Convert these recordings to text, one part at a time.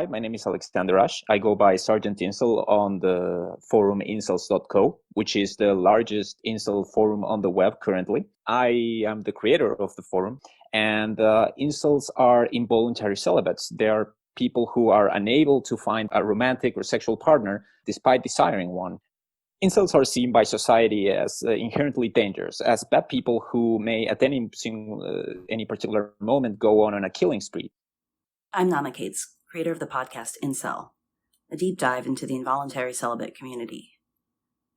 Hi, my name is Alexander Ash. I go by Sergeant Incel on the forum incels.co, which is the largest incel forum on the web currently. I am the creator of the forum, and incels are involuntary celibates. They are people who are unable to find a romantic or sexual partner despite desiring one. Incels are seen by society as inherently dangerous, as bad people who may at any particular moment go on a killing spree. I'm Nana Cates, creator of the podcast Incel, a deep dive into the involuntary celibate community.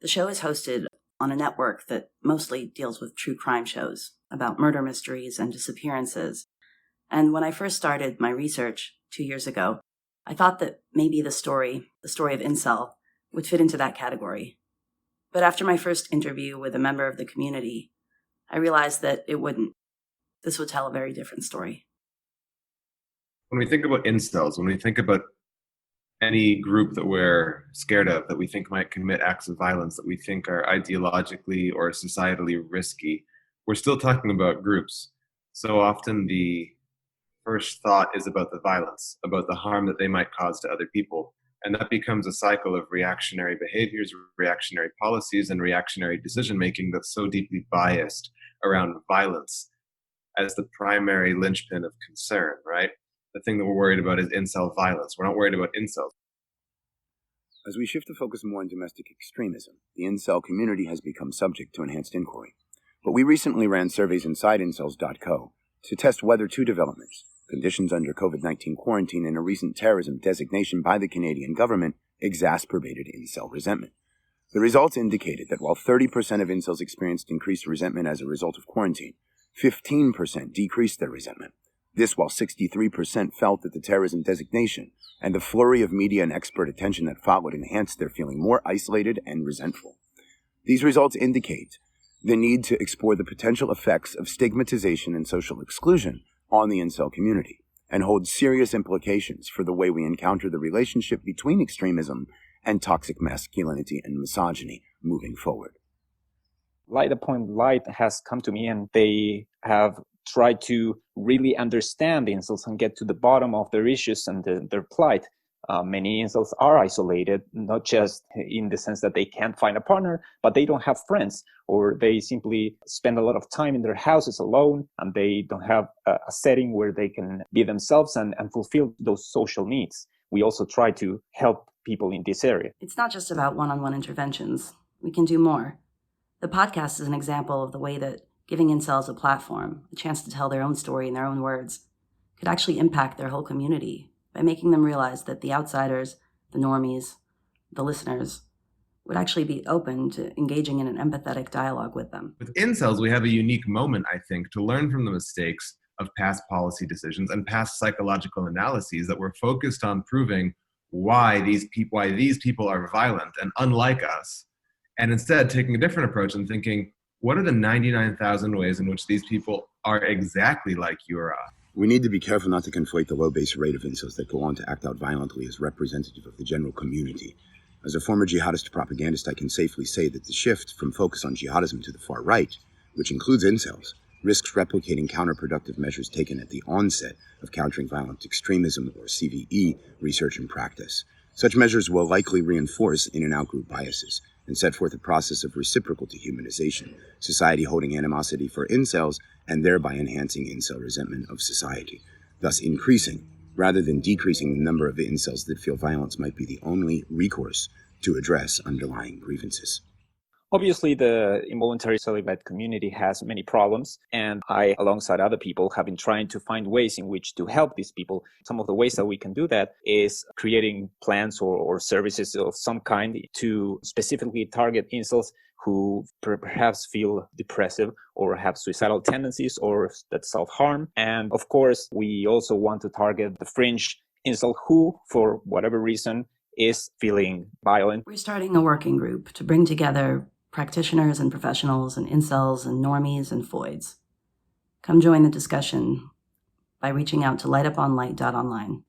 The show is hosted on a network that mostly deals with true crime shows about murder mysteries and disappearances. And when I first started my research 2 years ago, I thought that maybe the story of Incel, would fit into that category. But after my first interview with a member of the community, I realized that it wouldn't. This would tell a very different story. When we think about incels, when we think about any group that we're scared of, that we think might commit acts of violence, that we think are ideologically or societally risky, we're still talking about groups. So often the first thought is about the violence, about the harm that they might cause to other people. And that becomes a cycle of reactionary behaviors, reactionary policies, and reactionary decision-making that's so deeply biased around violence as the primary linchpin of concern, right? The thing that we're worried about is incel violence. We're not worried about incels. As we shift to focus more on domestic extremism, the incel community has become subject to enhanced inquiry. But we recently ran surveys inside incels.co to test whether two developments, conditions under COVID-19 quarantine and a recent terrorism designation by the Canadian government, exacerbated incel resentment. The results indicated that while 30% of incels experienced increased resentment as a result of quarantine, 15% decreased their resentment. This while 63% felt that the terrorism designation and the flurry of media and expert attention that followed enhanced their feeling more isolated and resentful. These results indicate the need to explore the potential effects of stigmatization and social exclusion on the incel community and hold serious implications for the way we encounter the relationship between extremism and toxic masculinity and misogyny moving forward. Light Upon Light has come to me, and they have tried to really understand the incels and get to the bottom of their issues and their plight. Many incels are isolated, not just in the sense that they can't find a partner, but they don't have friends, or they simply spend a lot of time in their houses alone, and they don't have a setting where they can be themselves and fulfill those social needs. We also try to help people in this area. It's not just about one-on-one interventions. We can do more. The podcast is an example of the way that giving incels a platform, a chance to tell their own story in their own words, could actually impact their whole community by making them realize that the outsiders, the normies, the listeners, would actually be open to engaging in an empathetic dialogue with them. With incels, we have a unique moment, I think, to learn from the mistakes of past policy decisions and past psychological analyses that were focused on proving why these people are violent and unlike us, and instead taking a different approach and thinking, what are the 99,000 ways in which these people are exactly like you or I? We need to be careful not to conflate the low base rate of incels that go on to act out violently as representative of the general community. As a former jihadist propagandist, I can safely say that the shift from focus on jihadism to the far right, which includes incels, risks replicating counterproductive measures taken at the onset of countering violent extremism, or CVE, research and practice. Such measures will likely reinforce in- and out-group biases and set forth a process of reciprocal dehumanization, society holding animosity for incels and thereby enhancing incel resentment of society, thus increasing rather than decreasing the number of incels that feel violence might be the only recourse to address underlying grievances. Obviously, the involuntary celibate community has many problems, and I, alongside other people, have been trying to find ways in which to help these people. Some of the ways that we can do that is creating plans or services of some kind to specifically target incels who perhaps feel depressive or have suicidal tendencies or that self-harm. And of course, we also want to target the fringe incel who, for whatever reason, is feeling violent. We're starting a working group to bring together practitioners and professionals and incels and normies and foids. Come join the discussion by reaching out to lightuponlight.online.